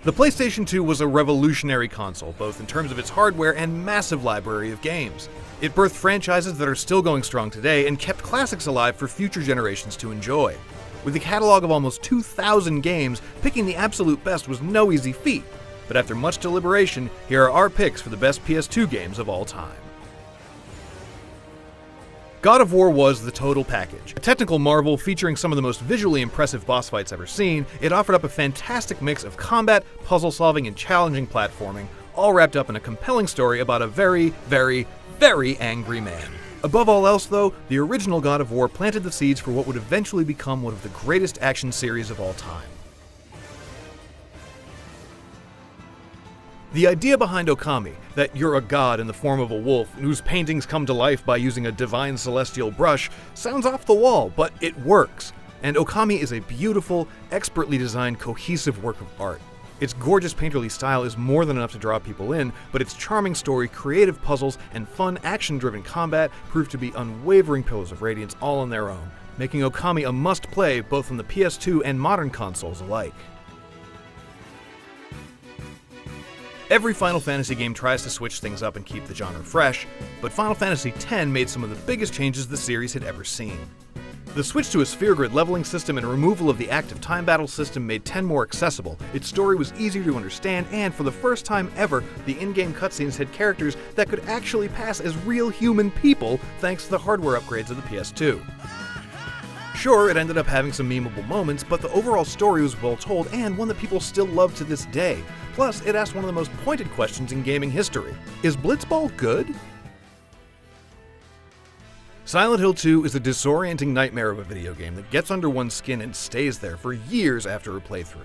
The PlayStation 2 was a revolutionary console, both in terms of its hardware and massive library of games. It birthed franchises that are still going strong today and kept classics alive for future generations to enjoy. With a catalog of almost 2,000 games, picking the absolute best was no easy feat. But after much deliberation, here are our picks for the best PS2 games of all time. God of War was the total package. A technical marvel featuring some of the most visually impressive boss fights ever seen, it offered up a fantastic mix of combat, puzzle solving, and challenging platforming, all wrapped up in a compelling story about a very, very, very angry man. Above all else though, the original God of War planted the seeds for what would eventually become one of the greatest action series of all time. The idea behind Okami, that you're a god in the form of a wolf whose paintings come to life by using a divine celestial brush, sounds off the wall, but it works. And Okami is a beautiful, expertly designed, cohesive work of art. Its gorgeous painterly style is more than enough to draw people in, but its charming story, creative puzzles, and fun, action-driven combat prove to be unwavering pillars of radiance all on their own, making Okami a must-play both on the PS2 and modern consoles alike. Every Final Fantasy game tries to switch things up and keep the genre fresh, but Final Fantasy X made some of the biggest changes the series had ever seen. The switch to a sphere grid leveling system and removal of the active time battle system made 10 more accessible, its story was easier to understand, and for the first time ever, the in-game cutscenes had characters that could actually pass as real human people thanks to the hardware upgrades of the PS2. Sure, it ended up having some memeable moments, but the overall story was well told and one that people still love to this day. Plus, it asked one of the most pointed questions in gaming history. Is Blitzball good? Silent Hill 2 is a disorienting nightmare of a video game that gets under one's skin and stays there for years after a playthrough.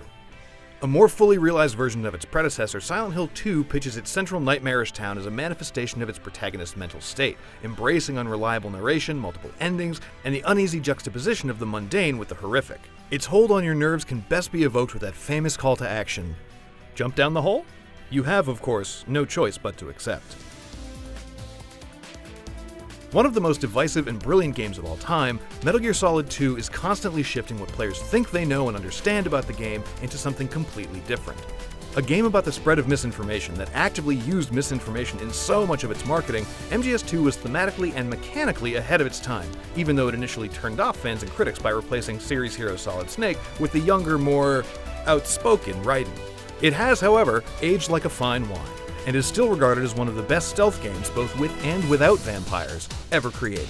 A more fully realized version of its predecessor, Silent Hill 2 pitches its central nightmarish town as a manifestation of its protagonist's mental state, embracing unreliable narration, multiple endings, and the uneasy juxtaposition of the mundane with the horrific. Its hold on your nerves can best be evoked with that famous call to action. Jump down the hole? You have, of course, no choice but to accept. One of the most divisive and brilliant games of all time, Metal Gear Solid 2 is constantly shifting what players think they know and understand about the game into something completely different. A game about the spread of misinformation that actively used misinformation in so much of its marketing, MGS2 was thematically and mechanically ahead of its time, even though it initially turned off fans and critics by replacing series hero Solid Snake with the younger, more outspoken Raiden. It has, however, aged like a fine wine, and is still regarded as one of the best stealth games, both with and without vampires, ever created.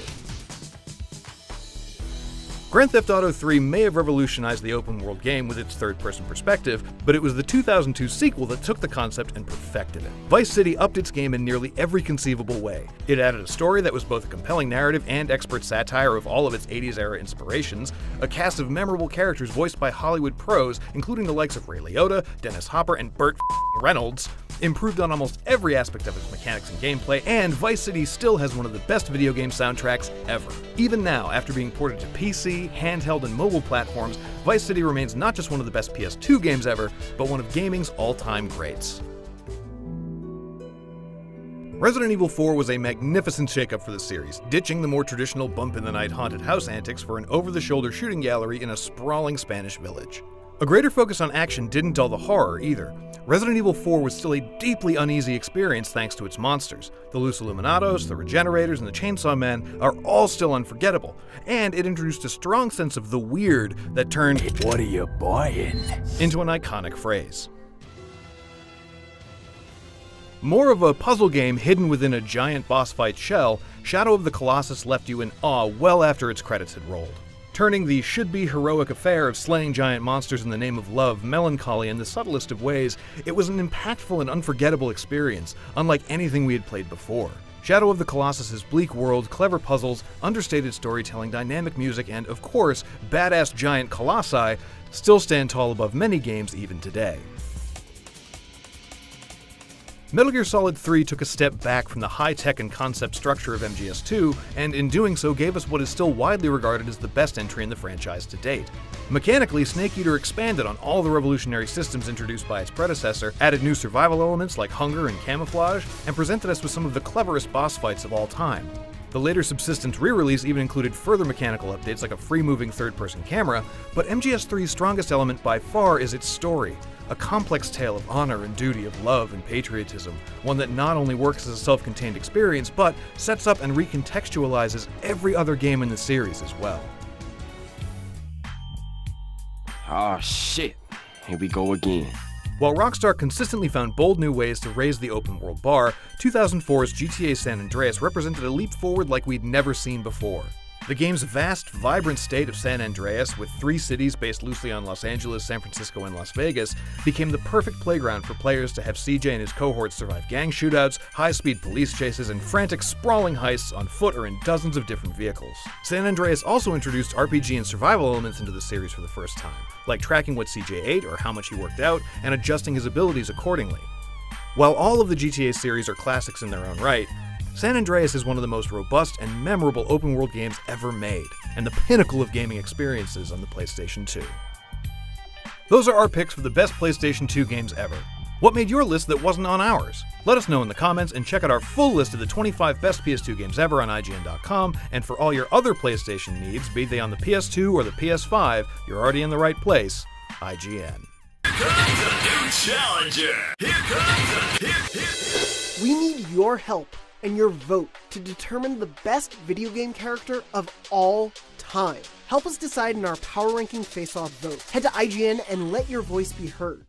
Grand Theft Auto 3 may have revolutionized the open-world game with its third-person perspective, but it was the 2002 sequel that took the concept and perfected it. Vice City upped its game in nearly every conceivable way. It added a story that was both a compelling narrative and expert satire of all of its 80s-era inspirations, a cast of memorable characters voiced by Hollywood pros, including the likes of Ray Liotta, Dennis Hopper, and Burt Reynolds, improved on almost every aspect of its mechanics and gameplay, and Vice City still has one of the best video game soundtracks ever. Even now, after being ported to PC, handheld, and mobile platforms, Vice City remains not just one of the best PS2 games ever, but one of gaming's all-time greats. Resident Evil 4 was a magnificent shakeup for the series, ditching the more traditional bump-in-the-night haunted house antics for an over-the-shoulder shooting gallery in a sprawling Spanish village. A greater focus on action didn't dull the horror either. Resident Evil 4 was still a deeply uneasy experience thanks to its monsters. The Luz Illuminados, the Regenerators, and the Chainsaw Men are all still unforgettable, and it introduced a strong sense of the weird that turned "What are you buying?" into an iconic phrase. More of a puzzle game hidden within a giant boss fight shell, Shadow of the Colossus left you in awe well after its credits had rolled. Turning the should-be heroic affair of slaying giant monsters in the name of love melancholy in the subtlest of ways, it was an impactful and unforgettable experience, unlike anything we had played before. Shadow of the Colossus's bleak world, clever puzzles, understated storytelling, dynamic music, and, of course, badass giant colossi still stand tall above many games even today. Metal Gear Solid 3 took a step back from the high-tech and concept structure of MGS2, and in doing so gave us what is still widely regarded as the best entry in the franchise to date. Mechanically, Snake Eater expanded on all the revolutionary systems introduced by its predecessor, added new survival elements like hunger and camouflage, and presented us with some of the cleverest boss fights of all time. The later Subsistence re-release even included further mechanical updates like a free-moving third-person camera, but MGS3's strongest element by far is its story. A complex tale of honor and duty, of love and patriotism, one that not only works as a self-contained experience, but sets up and recontextualizes every other game in the series as well. Oh shit, here we go again. While Rockstar consistently found bold new ways to raise the open world bar, 2004's GTA San Andreas represented a leap forward like we'd never seen before. The game's vast, vibrant state of San Andreas, with 3 cities based loosely on Los Angeles, San Francisco, and Las Vegas, became the perfect playground for players to have CJ and his cohorts survive gang shootouts, high-speed police chases, and frantic, sprawling heists on foot or in dozens of different vehicles. San Andreas also introduced RPG and survival elements into the series for the first time, like tracking what CJ ate or how much he worked out, and adjusting his abilities accordingly. While all of the GTA series are classics in their own right, San Andreas is one of the most robust and memorable open-world games ever made, and the pinnacle of gaming experiences on the PlayStation 2. Those are our picks for the best PlayStation 2 games ever. What made your list that wasn't on ours? Let us know in the comments, and check out our full list of the 25 best PS2 games ever on IGN.com, and for all your other PlayStation needs, be they on the PS2 or the PS5, you're already in the right place, IGN. Here comes a new challenger! We need your help and your vote to determine the best video game character of all time. Help us decide in our Power Ranking Face-Off vote. Head to IGN and let your voice be heard.